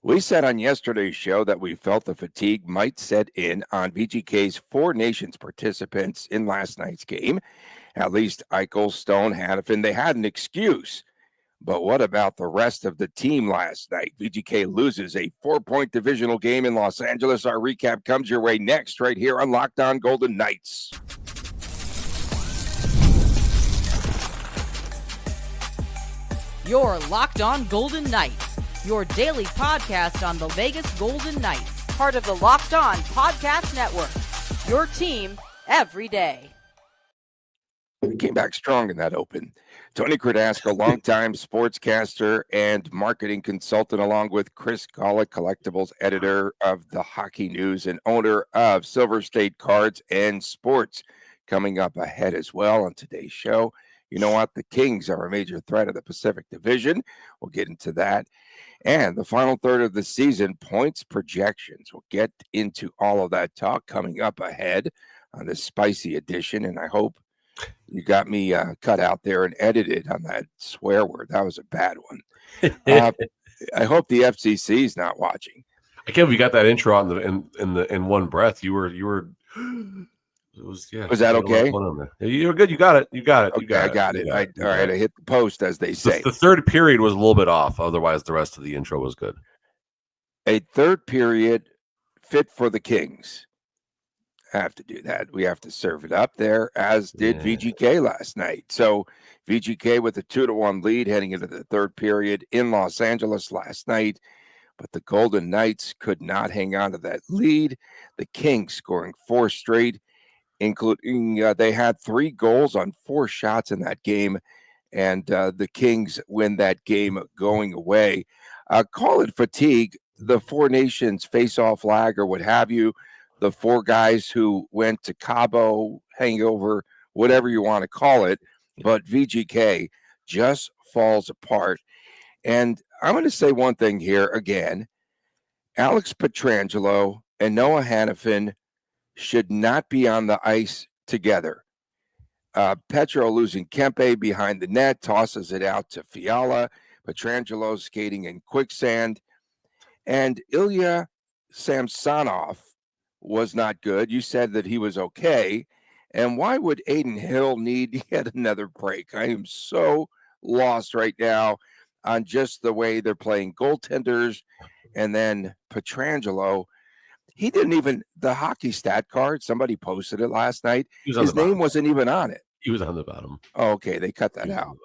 We said on yesterday's show that we felt the fatigue might set in on VGK's Four Nations participants in last night's game. At least Eichel, Stone, Hannafin, they had an excuse. But what about the rest of the team last night? VGK loses a 4-point divisional game in Los Angeles. Our recap comes your way next, right here on Locked On Golden Knights. You're Locked On Golden Knights, your daily podcast on the Vegas Golden Knights, part of the Locked On Podcast Network, your team every day. We came back strong in that open. Tony Kradaska, longtime sportscaster and marketing consultant, along with Chris Golick, collectibles editor of the Hockey News and owner of Silver State Cards and Sports. Coming up ahead as well on today's show. You know what? The Kings are a major threat of the Pacific Division. We'll get into that. And the final third of the season, points projections. We'll get into all of that talk coming up ahead on this spicy edition. And I hope you got me cut out there and edited on that swear word. That was a bad one. I hope the FCC is not watching. I can't believe you got that intro out in one breath. You were. It was that okay? You were good. You got it. Okay, I got it. All right, I hit the post, as they say. The third period was a little bit off. Otherwise, the rest of the intro was good. A third period fit for the Kings. Have to do that. We have to serve it up there, as did VGK last night. So VGK with a 2-1 lead heading into the third period in Los Angeles last night. But the Golden Knights could not hang on to that lead. The Kings scoring 4 straight, including they had 3 goals on 4 shots in that game. And the Kings win that game going away. Call it fatigue, the Four Nations face-off lag or what have you. The 4 guys who went to Cabo, hangover, whatever you want to call it. But VGK just falls apart. And I'm going to say one thing here again. Alex Pietrangelo and Noah Hannafin should not be on the ice together. Petro losing Kempe behind the net, tosses it out to Fiala. Pietrangelo skating in quicksand. And Ilya Samsonov was not good. You said that he was okay. And why would Aiden Hill need yet another break? I am so lost right now on just the way they're playing goaltenders. And then Pietrangelo, he didn't even, the hockey stat card, somebody posted it last night. His name wasn't even on it. He was on the bottom. Oh, okay, they cut that out.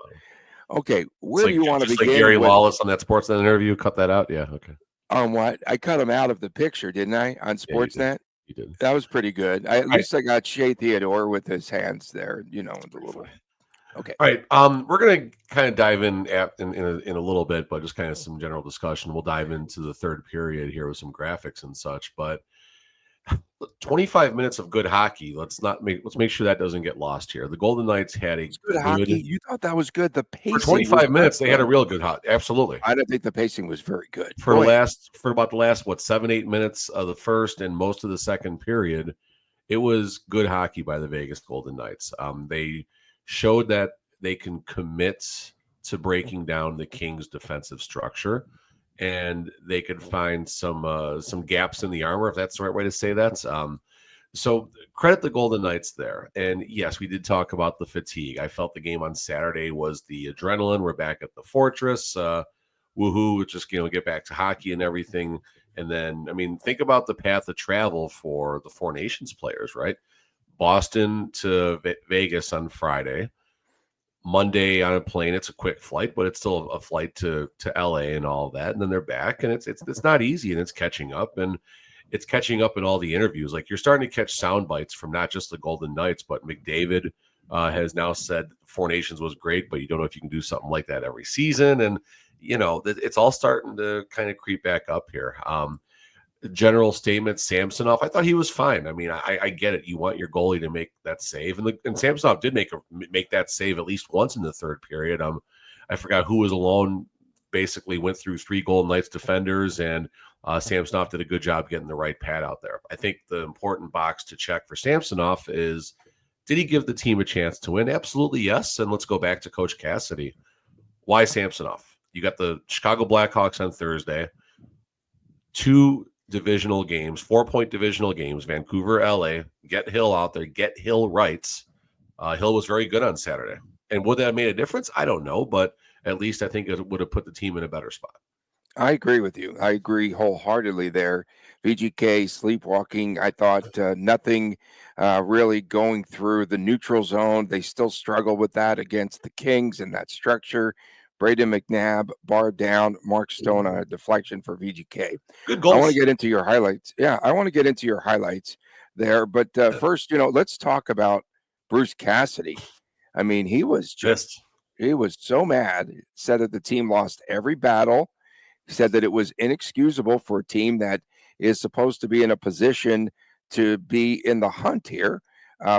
Okay, where do you want to begin? Like Gary Wallace on that Sportsnet interview, cut that out? Yeah, okay. On what? I cut him out of the picture, didn't I? On Sportsnet? You did. That was pretty good. At least I got Shea Theodore with his hands there, the little. Okay. All right. We're going to kind of dive in a little bit, but just kind of some general discussion. We'll dive into the third period here with some graphics and such. But 25 minutes of good hockey. Let's make sure that doesn't get lost here. The Golden Knights had a good hockey. You thought that was good. The pacing for 25 minutes, they had a real good hockey. Absolutely. I don't think the pacing was very good for about the last 7-8 minutes of the first and most of the second period. It was good hockey by the Vegas Golden Knights. They showed that they can commit to breaking down the Kings' defensive structure. And they could find some gaps in the armor, if that's the right way to say that. So credit the Golden Knights there. And yes, we did talk about the fatigue. I felt the game on Saturday was the adrenaline. We're back at the Fortress. Woohoo! Just get back to hockey and everything. And then, think about the path of travel for the Four Nations players, right? Boston to Vegas on Friday. Monday on a plane, it's a quick flight, but it's still a flight to LA and all of that. And then they're back, and it's not easy, and it's catching up, and it's catching up in all the interviews. Like, you're starting to catch sound bites from not just the Golden Knights, but McDavid has now said Four Nations was great, but you don't know if you can do something like that every season. And it's all starting to kind of creep back up here. General statement, Samsonov, I thought he was fine. I get it. You want your goalie to make that save. And Samsonov did make that save at least once in the third period. I forgot who was alone, basically went through 3 Golden Knights defenders, and Samsonov did a good job getting the right pad out there. I think the important box to check for Samsonov is, did he give the team a chance to win? Absolutely, yes. And let's go back to Coach Cassidy. Why Samsonov? You got the Chicago Blackhawks on Thursday. 2 divisional games, 4-point divisional games, Vancouver, LA. Get Hill out there, get Hill rights. Hill was very good on Saturday. And would that have made a difference? I don't know, but at least I think it would have put the team in a better spot. I agree with you. I agree wholeheartedly there. VGK sleepwalking. I thought nothing really going through the neutral zone. They still struggle with that against the Kings in that structure. Braden McNabb, bar down, Mark Stone on a deflection for VGK. Good I want goals. to get into your highlights. Yeah, I want to get into your highlights there. But first, let's talk about Bruce Cassidy. I mean, he was so mad. Said that the team lost every battle. He said that it was inexcusable for a team that is supposed to be in a position to be in the hunt here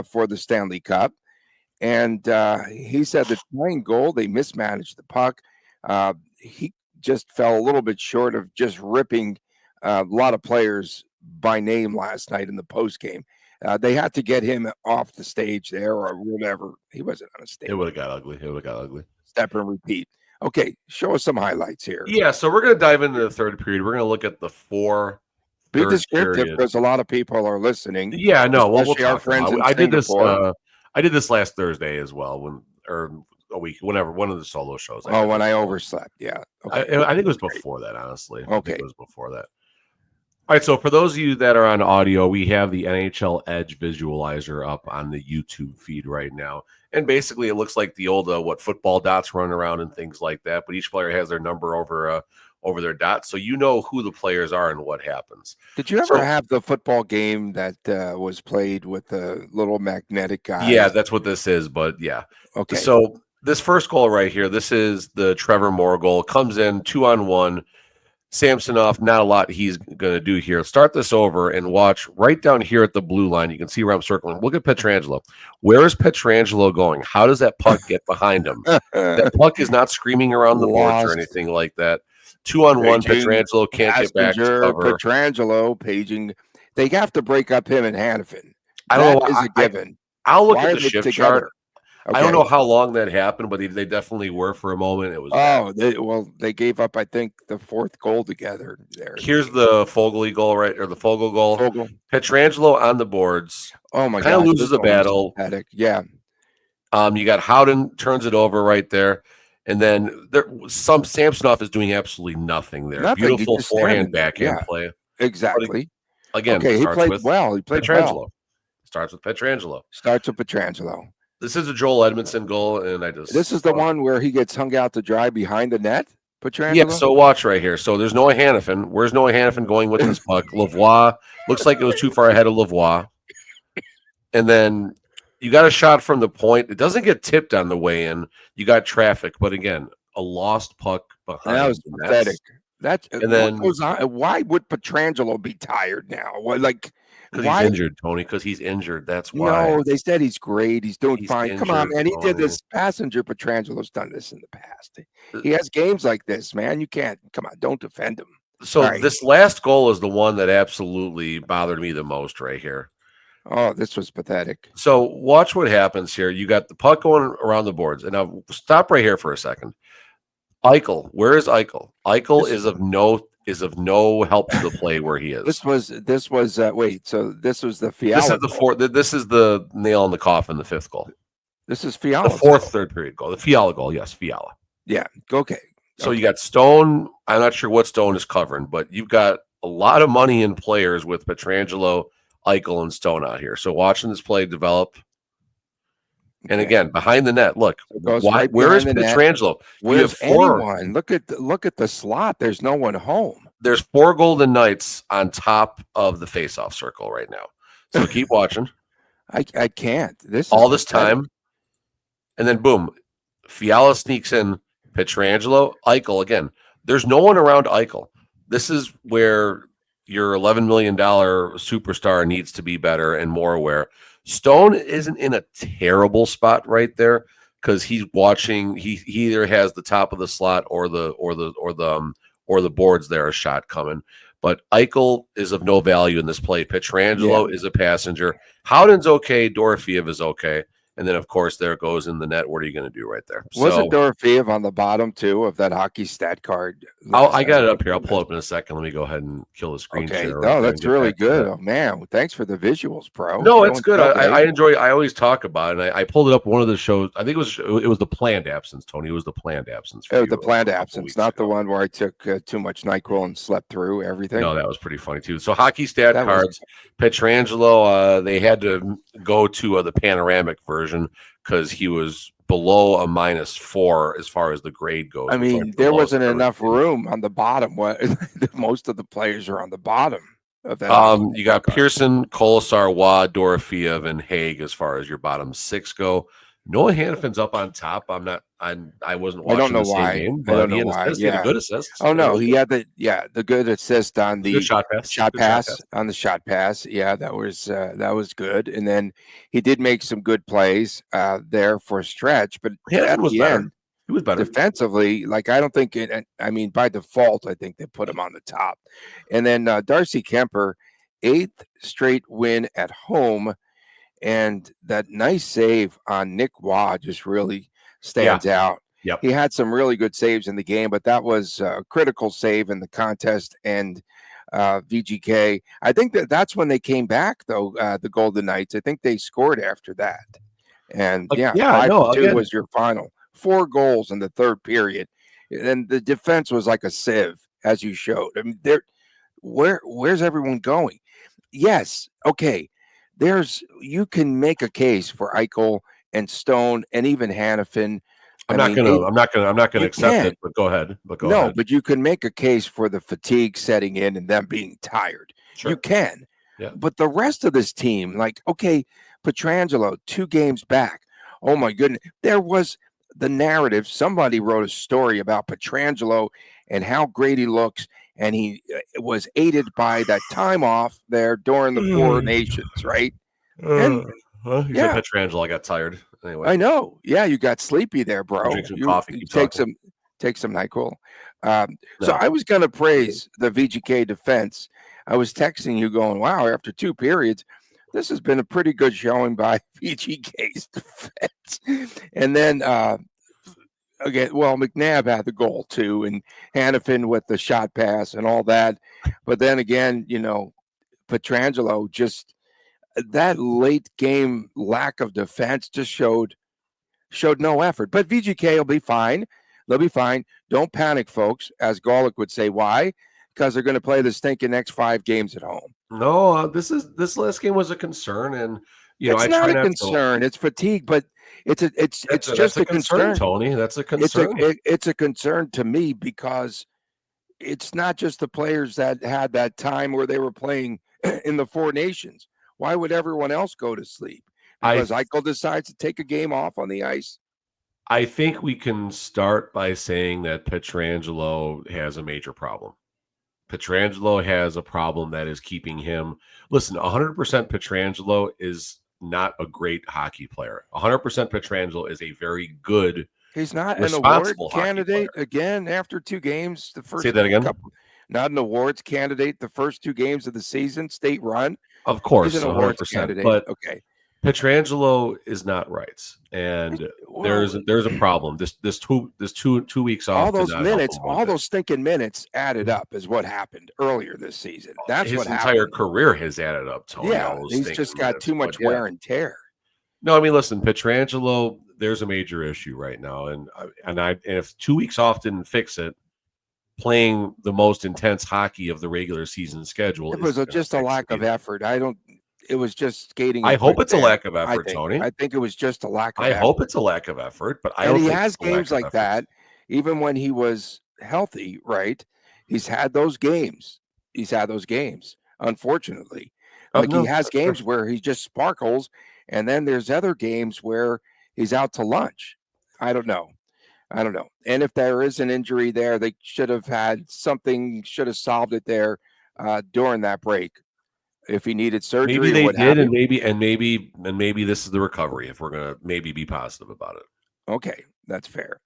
for the Stanley Cup. And he said that playing goal, they mismanaged the puck. He just fell a little bit short of just ripping a lot of players by name last night in the post game. They had to get him off the stage there or whatever. He wasn't on a stage. It would have got ugly. Step and repeat. Okay, show us some highlights here. Yeah, so we're going to dive into the third period. We're going to look at the 4 Be descriptive because a lot of people are listening. Yeah, no, we'll especially our talk friends about it. in I did this. Singapore. I did this last Thursday as well, or a week, whenever one of the solo shows. When I overslept, yeah. Okay. I think it was before that, honestly. Okay, I think it was before that. All right, so for those of you that are on audio, we have the NHL Edge visualizer up on the YouTube feed right now. And basically, it looks like the old football dots run around and things like that. But each player has their number over their dots, so you know who the players are and what happens. Did you ever have the football game that was played with the little magnetic guys? Yeah, that's what this is. But yeah, okay. So this first goal right here, this is the Trevor Moore goal. Comes in 2-on-1. Samsonov, not a lot he's going to do here. Start this over and watch right down here at the blue line. You can see where I'm circling. Look at Pietrangelo. Where is Pietrangelo going? How does that puck get behind him? That puck is not screaming around the boards or anything like that. 2-on-1, Pietrangelo can't get back to cover. Pietrangelo paging. They have to break up him and Hannafin. I don't know. That is a given. I'll look at the shift chart. Okay. I don't know how long that happened, but they definitely were for a moment. It was they gave up, I think, the 4th goal together there. Here's the Foegele goal, right? Or the Foegele goal. Pietrangelo on the boards. Oh my god. Kind of loses the battle. Yeah. You got Howden turns it over right there. And then some Samsonov is doing absolutely nothing there. Beautiful forehand backhand play. Exactly. Again, he played well. He played Pietrangelo. Well. Starts with Pietrangelo. This is a Joel Edmondson goal, and this is the one where he gets hung out to dry behind the net. Pietrangelo? Yeah, so watch right here. So there's Noah Hannafin. Where's Noah Hannafin going with this puck? Lavoie looks like it was too far ahead of Lavoie. And then you got a shot from the point. It doesn't get tipped on the way in. You got traffic, but again, a lost puck behind. That was pathetic. And then what goes on? Why would Pietrangelo be tired now? Because he's injured, Tony. Because he's injured. That's why. No, they said he's great. He's doing fine. Come on, man. He did this. Passenger Pietrangelo's done this in the past. He has games like this, man. You can't. Come on, don't defend him. So this last goal is the one that absolutely bothered me the most right here. Oh, this was pathetic. So watch what happens here. You got the puck going around the boards. And now stop right here for a second. Eichel, where is Eichel? Eichel is of no help to the play where he is. This was wait, so this was the Fiala. This is the nail in the coffin, the 5th goal. This is Fiala. The 4th third period goal. The Fiala goal, yes, Fiala. Yeah. Okay. So you got Stone. I'm not sure what Stone is covering, but you've got a lot of money in players with Pietrangelo, Eichel, and Stone out here. So watching this play develop. And again, behind the net, look. Where is Pietrangelo? Where's anyone? Look at the slot. There's no one home. There's 4 Golden Knights on top of the face-off circle right now. So keep watching. I can't. This time, and then boom, Fiala sneaks in. Pietrangelo, Eichel again. There's no one around Eichel. This is where your $11 million superstar needs to be better and more aware. Stone isn't in a terrible spot right there because he's watching. He either has the top of the slot or the boards there, a shot coming. But Eichel is of no value in this play. Pietrangelo is a passenger. Howden's okay. Dorofeev is okay. And then, of course, there it goes in the net. What are you going to do right there? Wasn't So Dorofeev on the bottom too of that hockey stat card? I got it up here. I'll pull it up in a second. Let me go ahead and kill the screen Okay. share. No, and that's get really back to good. that. Oh man, thanks for the visuals, bro. No, it's Showing good. stuff, I eh? enjoy. I always talk about it. And I pulled it up one of the shows. I think it was the planned absence, Tony. It was the planned absence for Oh, you the planned a couple absence, weeks not the ago. one where I took too much NyQuil and slept through everything. No, that was pretty funny too. So hockey stat That was cards, Pietrangelo, they had to go to the panoramic version because he was below a -4 as far as the grade goes. I which went mean, for the there lowest wasn't I've ever enough seen. room on the bottom. What most of the players are on the bottom of that. hockey You got card. Pearson, Kolesar, Wad, Dorofeev, and Haig as far as your bottom 6 go. Noah Hannafin's up on top. I wasn't I don't watching know the same why. game, I don't but he know had why. assists. He had a Yeah. good assist. Oh It no, was he had the good assist on a the good shot pass. shot Good shot pass on the shot pass. Yeah, that was good. And then he did make some good plays there for a stretch, but Hannafin at was the better. end, He was better. defensively, like I don't think it. I mean, by default, I think they put him on the top. And then Darcy Kemper, 8th straight win at home, and that nice save on Nick Waugh just really stands out. Yep. He had some really good saves in the game, but that was a critical save in the contest. And VGK, I think that's when they came back, though, the Golden Knights. I think they scored after that. And Like, yeah, yeah, 5-2 no, again, was your final. 4 goals in the third period. And the defense was like a sieve, as you showed. I mean, where's everyone going? Yes, okay. You can make a case for Eichel and Stone and even Hannafin. I'm I not mean, gonna you accept can. it, but go ahead. No, but you can make a case for the fatigue setting in and them being tired. Sure. You can. Yeah. But the rest of this team, like, okay, Pietrangelo, 2 games back. Oh my goodness. There was the narrative. Somebody wrote a story about Pietrangelo and how great he looks. And he was aided by that time off there during the Four Nations, right? And You said Pietrangelo. I got tired. Anyway, I know. Yeah, you got sleepy there, you bro. drink some You coffee. Keep talking. take some NyQuil. So No. I was going to praise the VGK defense. I was texting you going, wow, after 2 periods, this has been a pretty good showing by VGK's defense. And then, again, well, McNabb had the goal too, and Hannafin with the shot pass and all that. But then again, Pietrangelo just that late game lack of defense just showed no effort. But VGK will be fine. They'll be fine. Don't panic, folks, as Golick would say. Why? Because they're going to play the stinking next 5 games at home. No, this last game was a concern, and It's I not try a not concern. It's fatigue, but it's that's just a a concern. Tony. That's a It's concern. it's a concern to me because it's not just the players that had that time where they were playing in the Four Nations. Why would everyone else go to sleep? Because Eichel decides to take a game off on the ice. I think we can start by saying that Pietrangelo has a major problem. Pietrangelo has a problem that is keeping him. Listen, 100% Pietrangelo is not a great hockey player. 100% Pietrangelo is a very good. He's not an award responsible hockey candidate player. again after 2 games. The first Say that again. Not an awards candidate. The first 2 games of the season, state run. Of course, He's an awards 100%. candidate. But Okay, Pietrangelo is not right, and there's a problem. This 2 weeks off. all those did not help minutes, him one all bit. those stinking minutes added up is what happened earlier this season. That's His what entire happened. career has added up, Tony. Yeah, all those he's stinking just got minutes, too much but yeah. wear and tear. No, I mean, listen, Pietrangelo, there's a major issue right now, and if 2 weeks off didn't fix it, playing the most intense hockey of the regular season schedule. It was just a lack of effort. It was just skating. I hope it's a lack of effort, Tony. I think it was just a lack of I effort. hope it's a lack of effort, but I And don't he think has it's a lack games of like effort. that, even when he was healthy, right? He's had those games. Unfortunately. Like he has games where he just sparkles, and then there's other games where he's out to lunch. I don't know. And if there is an injury there, they should have solved it there during that break. If he needed surgery, Maybe they what did, have and maybe this is the recovery. If we're gonna maybe be positive about it. Okay, that's fair.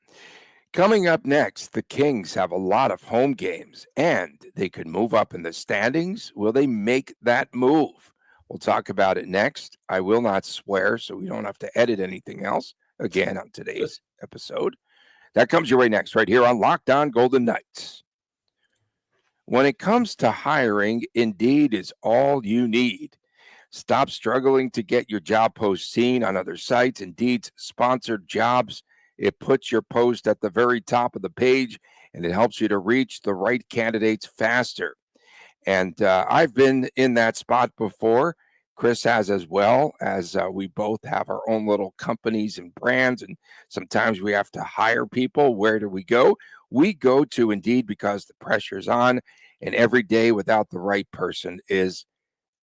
Coming up next, the Kings have a lot of home games, and they could move up in the standings. Will they make that move? We'll talk about it next. I will not swear, so we don't have to edit anything else again on today's episode. That comes your way next, right here on Locked On Golden Knights. When it comes to hiring, Indeed is all you need. Stop struggling to get your job post seen on other sites. Indeed's sponsored jobs. It puts your post at the very top of the page, and it helps you to reach the right candidates faster. And I've been in that spot before. Chris has as well, as we both have our own little companies and brands. And sometimes we have to hire people. Where do we go? We go to Indeed because the pressure's on. And every day without the right person is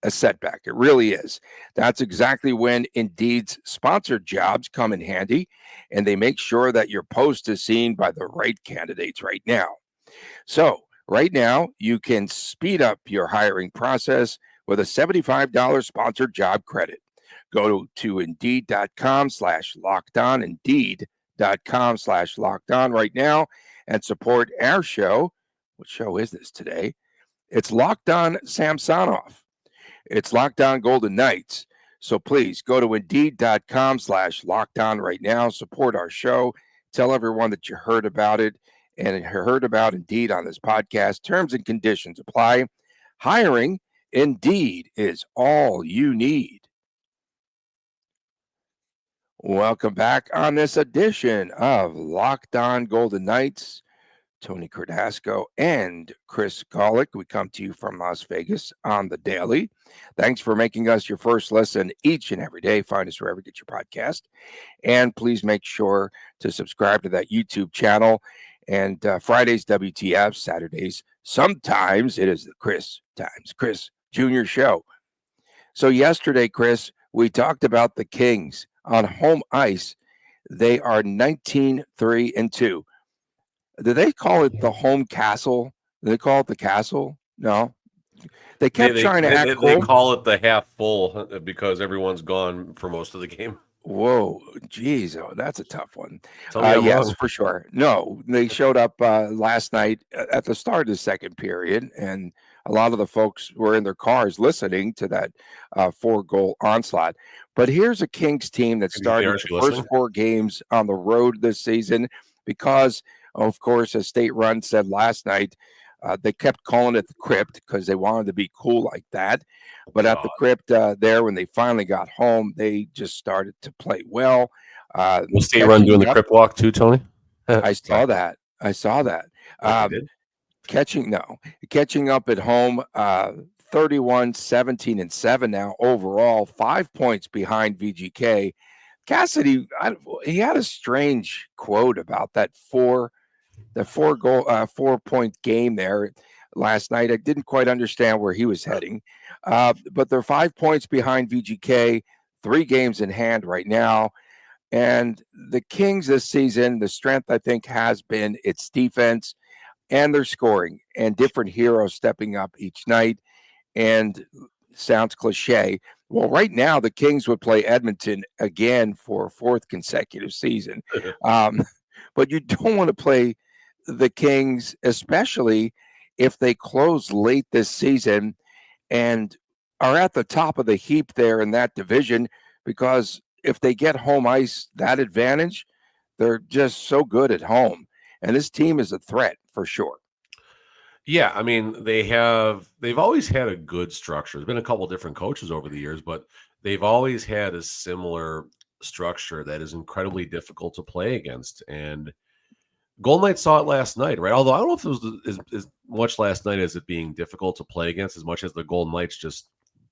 a setback. It really is. That's exactly when Indeed's sponsored jobs come in handy. And they make sure that your post is seen by the right candidates right now. So, right now, you can speed up your hiring process with a $75 sponsored job credit. Go to Indeed.com/lockedon, Indeed.com/lockedon right now and support our show. What show is this today? It's Locked On Samsonov. It's Locked On Golden Knights. So please go to Indeed.com/lockedon right now. Support our show. Tell everyone that you heard about it and heard about Indeed on this podcast. Terms and conditions apply. Hiring, Indeed, is all you need. Welcome back on this edition of Locked On Golden Knights. Tony Cardasco and Chris Golick. We come to you from Las Vegas on the daily. Thanks for making us your first listen each and every day. Find us wherever you get your podcast. And please make sure to subscribe to that YouTube channel. And Fridays, WTF, Saturdays, sometimes it is the Chris Jr. show. So yesterday, Chris, we talked about the Kings on home ice. They are 19-3-2. Do they call it the home castle? Do they call it the castle? No. They kept trying to act cool. They call it the half full because everyone's gone for most of the game. Whoa, geez, that's a tough one. Yes, for sure. No, they showed up last night at the start of the second period, and a lot of the folks were in their cars listening to that 4-goal onslaught. But here's a Kings team that started the first 4 games on the road this season because, of course, as State Run said last night, they kept calling it the Crypt because they wanted to be cool like that. But at the Crypt there, when they finally got home, they just started to play well. Was State Run doing the Crypt walk too, Tony? I saw that. Catching up at home, 31-17-7 now overall, 5 points behind VGK. Cassidy, he had a strange quote about that 4-point game there last night. I didn't quite understand where he was heading, but they're 5 points behind VGK, 3 games in hand right now. And the Kings this season, the strength I think has been its defense and their scoring and different heroes stepping up each night. And sounds cliche. Well, right now the Kings would play Edmonton again for a 4th consecutive season. But you don't want to play the Kings, especially if they close late this season and are at the top of the heap there in that division, because if they get home ice, that advantage, they're just so good at home. And this team is a threat for sure. Yeah, I mean, they've always had a good structure. There's been a couple different coaches over the years, but they've always had a similar structure that is incredibly difficult to play against. And Golden Knights saw it last night, right? Although I don't know if it was as much last night as it being difficult to play against, as much as the Golden Knights just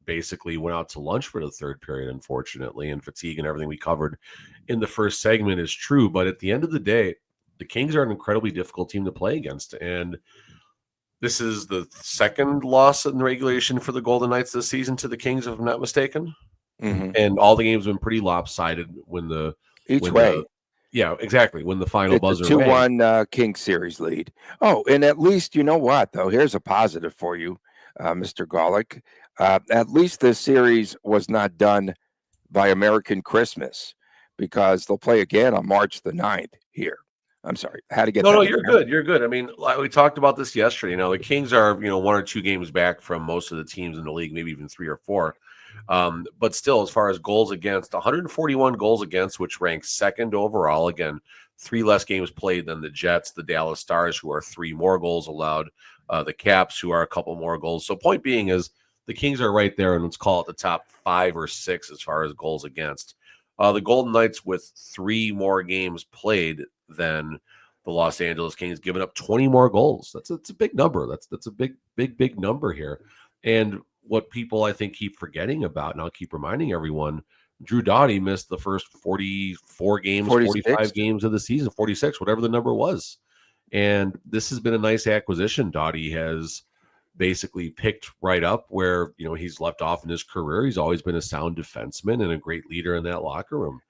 basically went out to lunch for the third period, unfortunately, and fatigue and everything we covered in the first segment is true. But at the end of the day, the Kings are an incredibly difficult team to play against. And this is the second loss in regulation for the Golden Knights this season to the Kings, if I'm not mistaken. Mm-hmm. And all the games have been pretty lopsided when the way. Yeah, exactly. When the final buzzer rang. 2-1 Kings series lead. Oh, and at least, you know what, though? Here's a positive for you, Mr. Golick. At least this series was not done by American Christmas, because they'll play again on March the 9th here. I'm sorry. I had to get No, you're good. You're good. I mean, we talked about this yesterday. You know, the Kings are, 1 or 2 games back from most of the teams in the league, maybe even 3 or 4. But still, as far as goals against, 141 goals against, which ranks second overall. Again, 3 less games played than the Jets, the Dallas Stars, who are 3 more goals allowed, the Caps, who are a couple more goals. So point being is the Kings are right there, and let's call it the top 5 or 6 as far as goals against. The Golden Knights, with 3 more games played than the Los Angeles Kings, giving up 20 more goals. That's a big number. That's a big number here. And what people I think keep forgetting about, and I'll keep reminding everyone, Drew Doughty missed the first 44 games, 45 games of the season, 46, whatever the number was. And this has been a nice acquisition. Doughty has basically picked right up where, he's left off in his career. He's always been a sound defenseman and a great leader in that locker room.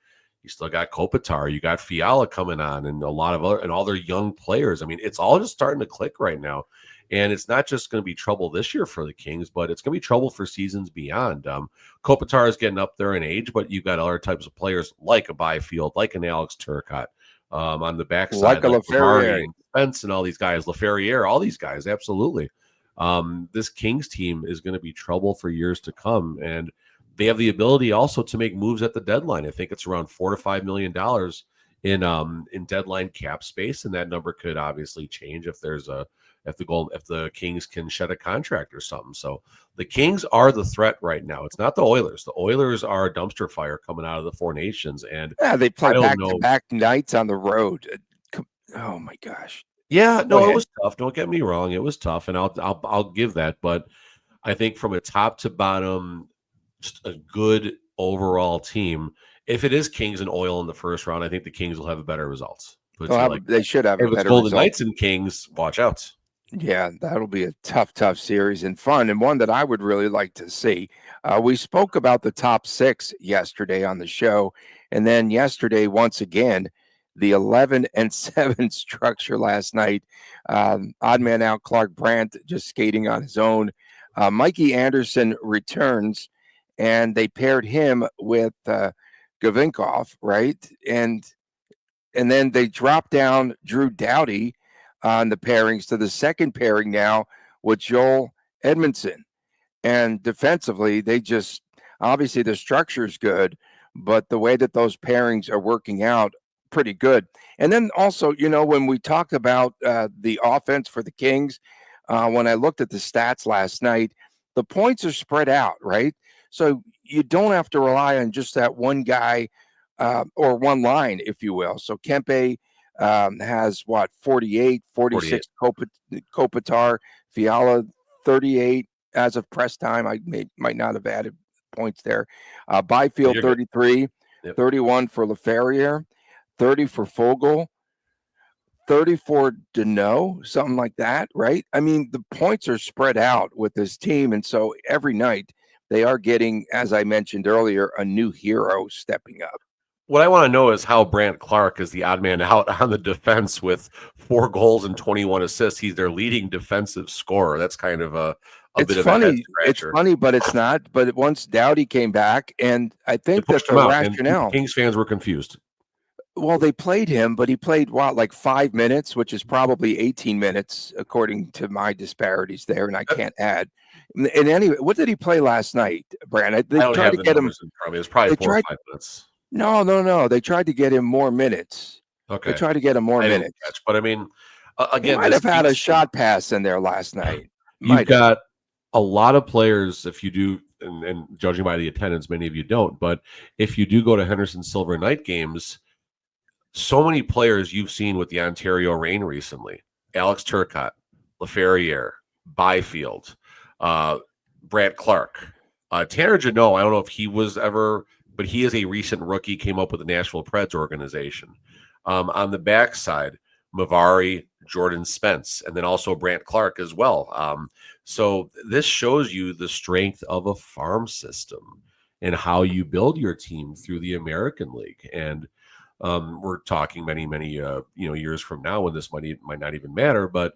You still got Kopitar, you got Fiala coming on, and a lot of other, and all their young players. I mean, it's all just starting to click right now. And it's not just going to be trouble this year for the Kings, but it's going to be trouble for seasons beyond. Kopitar is getting up there in age, but you've got other types of players like a Byfield, like an Alex Turcotte, on the backside, like a Laferriere, and Spence, and all these guys, Laferriere, all these guys, absolutely. This Kings team is going to be trouble for years to come, and they have the ability also to make moves at the deadline. I think it's around $4 to $5 million in deadline cap space, and that number could obviously change if the Kings can shed a contract or something. So the Kings are the threat right now. It's not the Oilers. The Oilers are a dumpster fire coming out of the Four Nations, and they play back-to-back nights on the road. Oh my gosh. Yeah, no, it was tough. Don't get me wrong, it was tough, and I'll give that. But I think from a top to bottom, just a good overall team. If it is Kings and Oil in the first round, I think the Kings will have a better results. They should have a better Golden result. Knights and Kings, watch out. Yeah, that'll be a tough series and fun, and one that I would really like to see. We spoke about the top 6 yesterday on the show, and then yesterday, once again, the 11-7 structure last night. Odd man out, Clark Brandt just skating on his own. Mikey Anderson returns, and they paired him with Gavinkov, right? And then they dropped down Drew Doughty on the pairings to the second pairing now with Joel Edmondson. And defensively, they just, obviously the structure is good, but the way that those pairings are working out, pretty good. And then also, when we talked about the offense for the Kings, when I looked at the stats last night, the points are spread out, right? So you don't have to rely on just that one guy or one line, if you will. So Kempe has 48, 46 Kopitar, Fiala 38 as of press time. I might not have added points there. Byfield 33, 31 for Laferriere, 30 for Fogel, 30 for Deneau, something like that, right? I mean, the points are spread out with this team, and so every night they are getting, as I mentioned earlier, a new hero stepping up. What I want to know is how Brandt Clark is the odd man out on the defense with 4 goals and 21 assists. He's their leading defensive scorer. That's kind of a bit of a head scratcher. It's funny, but it's not. But once Doughty came back, and I think that the rationale, Kings fans were confused. Well, they played him, but he played like 5 minutes, which is probably 18 minutes according to my disparities there, and I can't add. And anyway, what did he play last night, Brand? They tried to get him. It was probably 4 or 5 minutes. No. They tried to get him more minutes. Okay. They tried to get him more minutes. But I mean, again, he might have had a shot pass in there last night. You've got a lot of players, if you do, and judging by the attendance, many of you don't, but if you do go to Henderson Silver Night games, so many players you've seen with the Ontario Reign recently: Alex Turcotte, Laferriere, Byfield, Brandt Clark, Tanner Jeannot. I don't know if he was ever, but he is a recent rookie, came up with the Nashville Preds organization. On the backside, Mavari, Jordan Spence, and then also Brandt Clark as well. So this shows you the strength of a farm system and how you build your team through the American League. And we're talking many years from now when this might not even matter, but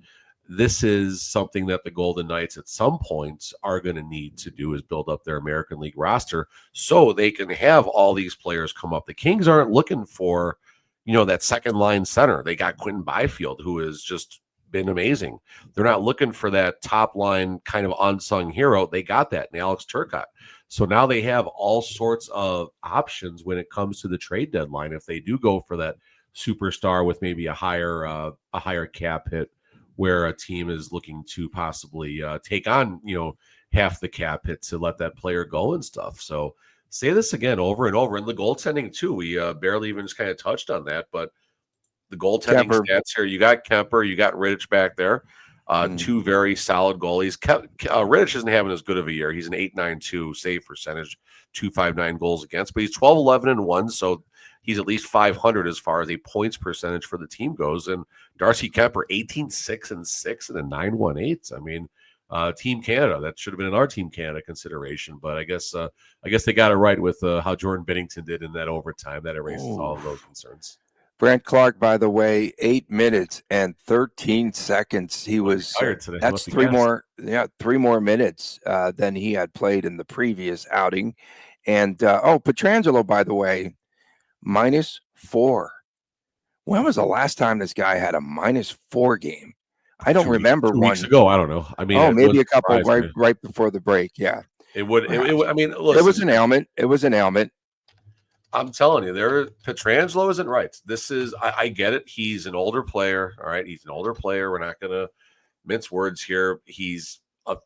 this is something that the Golden Knights at some points are going to need to do, is build up their American League roster so they can have all these players come up. The Kings aren't looking for, that second line center. They got Quentin Byfield, who has just been amazing. They're not looking for that top line kind of unsung hero. They got that in Alex Turcotte. So now they have all sorts of options when it comes to the trade deadline. If they do go for that superstar with maybe a higher cap hit, where a team is looking to possibly take on half the cap hit to let that player go and stuff. So say this again over and over. And the goaltending too. We barely even just kind of touched on that, but the goaltending stats here. You got Kemper, you got Rittich back there. Two very solid goalies. Rittich isn't having as good of a year. He's an 8.92 save percentage, 2.59 goals against, but he's 12-11-1, so he's at least 500 as far as a points percentage for the team goes. And Darcy Kemper, 18-6-6 and a 9.18. I mean, Team Canada, that should have been in our Team Canada consideration, but I guess they got it right with how Jordan Binnington did in that overtime. That erases all of those concerns. Brent Clark, by the way, 8 minutes and 13 seconds. He was tired today. That's three more minutes than he had played in the previous outing. And Pietrangelo, by the way, -4. When was the last time this guy had a -4 game? I don't remember. 2 weeks ago. I don't know. I mean, maybe a couple right before the break. Yeah, it would. I mean, listen, it was an ailment. It was an ailment. I'm telling you, Pietrangelo isn't right. This is, I get it. He's an older player. All right. He's an older player. We're not going to mince words here. He's a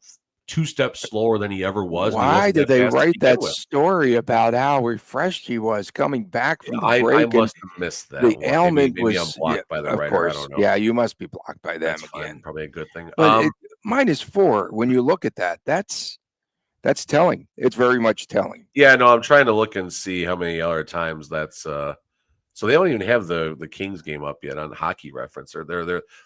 2 steps slower than he ever was. Why did they write that story about how refreshed he was coming back from the break? I must have missed that. The ailment maybe I'm blocked by the writer. Of course. I don't know. Yeah, you must be blocked by them. That's again. Fine. Probably a good thing. But -4, when you look at that, that's telling. It's very much telling. Yeah, no, I'm trying to look and see how many other times that's so they don't even have the Kings game up yet on Hockey Reference, or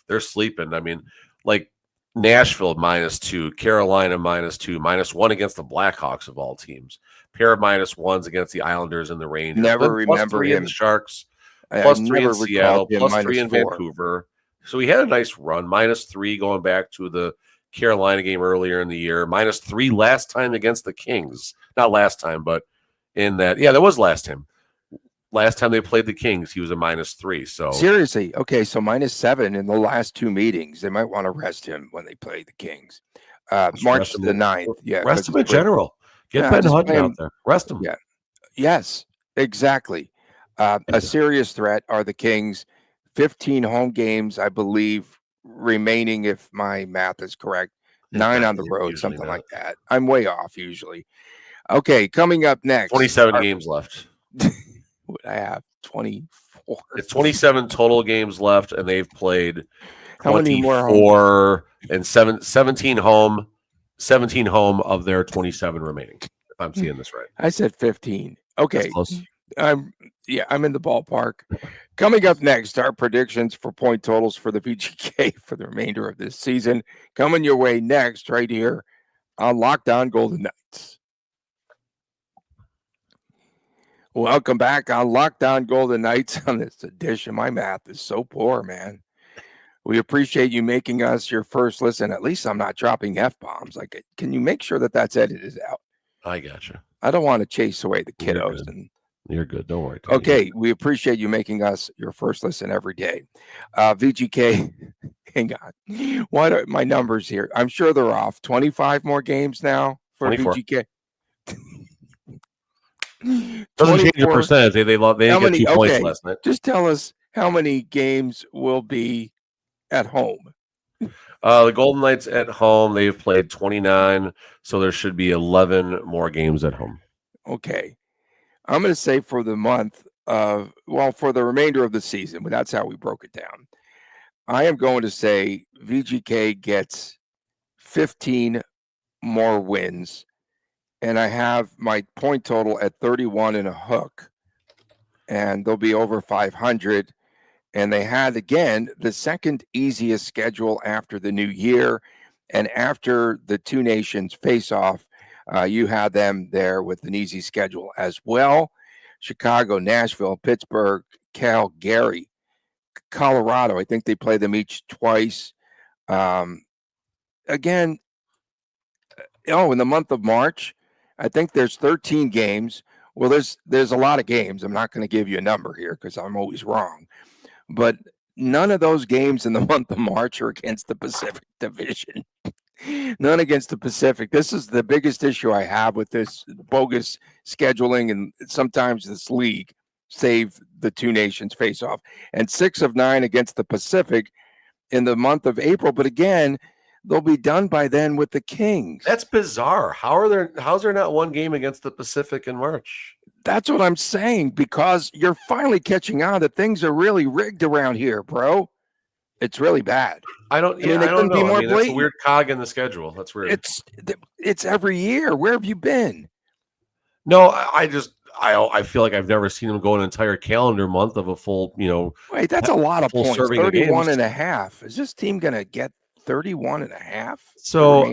they're sleeping. I mean, like Nashville -2, Carolina -2, -1 against the Blackhawks of all teams. Pair of -1s against the Islanders and the Rangers. Never remember him. In the Sharks, +3 in Seattle, +3 in Vancouver. So he had a nice run. -3 going back to the Carolina game earlier in the year, -3 last time against the Kings. Not last time, but in that, that was last time. Last time they played the Kings, he was a -3. So seriously, okay, so -7 in the last 2 meetings. They might want to rest him when they play the Kings. March the 9th. Yeah, rest him in general. Get Ben Hutton out there. Rest him. Yeah. Yes, exactly. A serious threat are the Kings. 15 home games, I believe, remaining, if my math is correct. 9 on the road, something like that. I'm way off usually. Okay, coming up next. 27 games left. What I have 24. It's 27 total games left, and they've played 24 and 17 home of their 27 remaining. If I'm seeing this right. I said 15. Okay. I'm in the ballpark. Coming up next, our predictions for point totals for the VGK for the remainder of this season. Coming your way next, right here on Locked On Golden Knights. Welcome back on Locked On Golden Knights on this edition. My math is so poor, man. We appreciate you making us your first listen. At least I'm not dropping F-bombs. Like, can you make sure that that's edited out? I gotcha. I don't want to chase away the kiddos. You're good. Don't worry. Okay, we appreciate you making us your first listen every day. VGK, hang on. What are my numbers here? I'm sure they're off. 25 more games now for 24. VGK. Doesn't change your percentage. They didn't get 2 points last night. Just tell us how many games will be at home. The Golden Knights at home, they've played 29, so there should be 11 more games at home. Okay. I'm going to say for the month for the remainder of the season, but that's how we broke it down. I am going to say VGK gets 15 more wins, and I have my point total at 31 and a hook, and they'll be over 500. And they had, again, the second easiest schedule after the new year. And after the two nations face off, you had them there with an easy schedule as well. Chicago, Nashville, Pittsburgh, Calgary, Colorado. I think they play them each twice. Again, in the month of March, I think there's 13 games. Well, there's a lot of games. I'm not going to give you a number here because I'm always wrong. But None of those games in the month of March are against the Pacific Division. None against the Pacific. This is the biggest issue I have with this bogus scheduling and sometimes this league, save the two nations face off. And 6 of 9 against the Pacific in the month of April. But again, they'll be done by then with the Kings. That's bizarre. How's there not one game against the Pacific in March? That's what I'm saying, because you're finally catching on that things are really rigged around here, bro. It's really bad. I don't know. That's a weird cog in the schedule. That's weird. It's every year. Where have you been? No, I feel like I've never seen them go an entire calendar month of a full, Wait, that's a lot of points. 31 and a half. Is this team going to get 31 and a half? So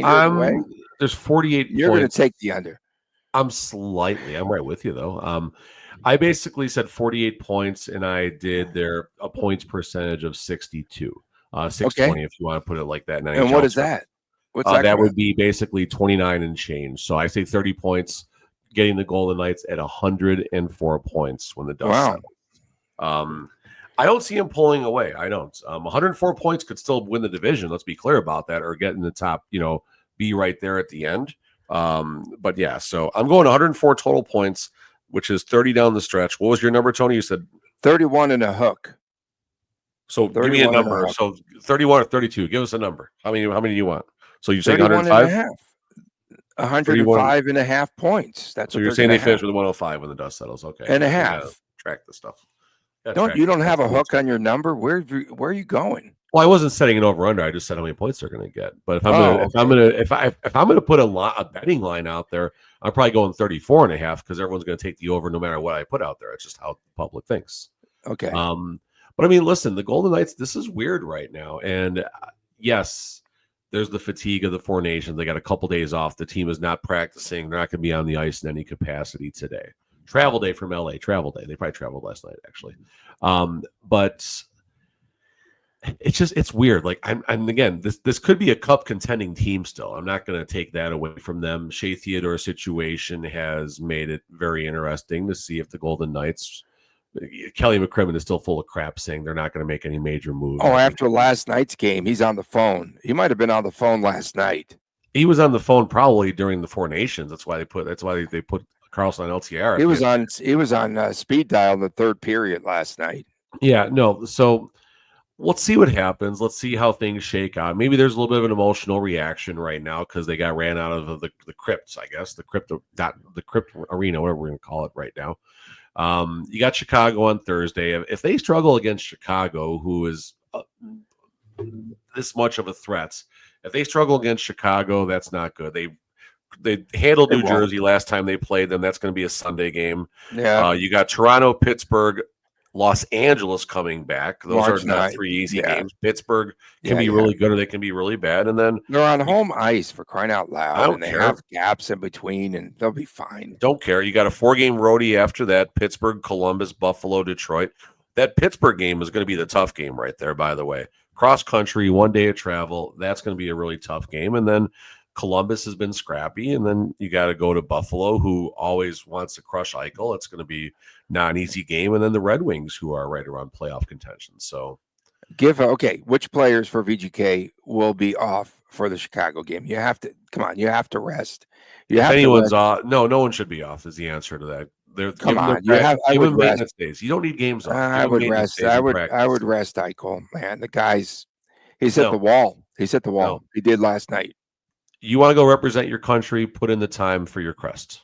there's 48 You're going to take the under. I'm right with you though. I basically said 48 points, and I did a points percentage of 62, 620 if you want to put it like that. And what is that? What's that? That would be basically 29 and change. So I say 30 points, getting the Golden Knights at 104 points when the dust settles. I don't see him pulling away. I don't. 104 points could still win the division. Let's be clear about that, or get in the top. Be right there at the end. But yeah, so I'm going 104 total points, which is 30 down the stretch. What was your number, Tony? You said 31 and a hook. So give me a number. So 31 or 32. Give us a number. How many do you want? So you say 105? 105 and a half points. That's so you're saying they finish with 105 when the dust settles. Okay. And a half. Track the stuff. You don't have a hook on your number? Where are you going? Well, I wasn't setting an over under. I just said how many points they're going to get. But if I'm going to put a betting line out there, I'm probably going 34 and a half, because everyone's going to take the over no matter what I put out there. It's just how the public thinks. Okay. But I mean, listen, the Golden Knights, this is weird right now. And yes, there's the fatigue of the Four Nations. They got a couple days off. The team is not practicing. They're not going to be on the ice in any capacity today. Travel day from LA. Travel day. They probably traveled last night, actually. But it's weird. Like I'm again, this could be a cup contending team still. I'm not going to take that away from them. Shea Theodore's situation has made it very interesting to see if the Golden Knights, Kelly McCrimmon is still full of crap, saying they're not going to make any major moves. Oh, after last night's game, he's on the phone. He might have been on the phone last night. He was on the phone probably during the Four Nations. That's why they put Carlson on LTR. He was on speed dial in the third period last night. Yeah, no. So let's see what happens. Let's see how things shake out. Maybe there's a little bit of an emotional reaction right now because they got ran out of the crypts, I guess, the crypt arena, whatever we're going to call it right now. You got Chicago on Thursday. If they struggle against Chicago, who is this much of a threat, if they struggle against Chicago, that's not good. They handled New Jersey last time they played them. That's going to be a Sunday game. Yeah. You got Toronto, Pittsburgh, Los Angeles coming back. Those March are not 3 easy games. Pittsburgh can be really good, or they can be really bad. And then they're on home ice, for crying out loud. And they have gaps in between, and they'll be fine. Don't care. You got a 4-game roadie after that: Pittsburgh, Columbus, Buffalo, Detroit. That Pittsburgh game is going to be the tough game right there, by the way. Cross country, 1 day of travel. That's going to be a really tough game. And then Columbus has been scrappy, and then you got to go to Buffalo, who always wants to crush Eichel. It's going to be not an easy game, and then the Red Wings, who are right around playoff contention. So, which players for VGK will be off for the Chicago game? You have to You have to rest. If anyone's off, no one should be off. Is the answer to that? I would rest days. You don't need games off. I would rest. I would rest Eichel. Man, the guy's hit the wall. He's hit the wall. No. He did last night. You want to go represent your country, put in the time for your crest.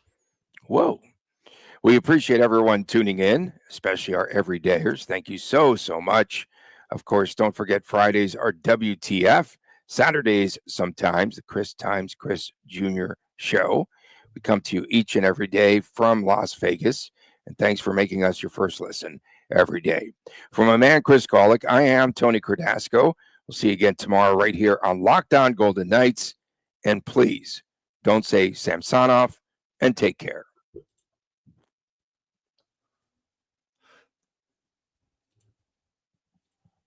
Whoa. We appreciate everyone tuning in, especially our everydayers. Thank you so much. Of course, don't forget Fridays are WTF. Saturdays, sometimes the Chris Times Chris Jr. show. We come to you each and every day from Las Vegas. And thanks for making us your first listen every day. For my man, Chris Golick, I am Tony Cardasco. We'll see you again tomorrow right here on Locked On Golden Knights. And please don't say Samsonov, and take care.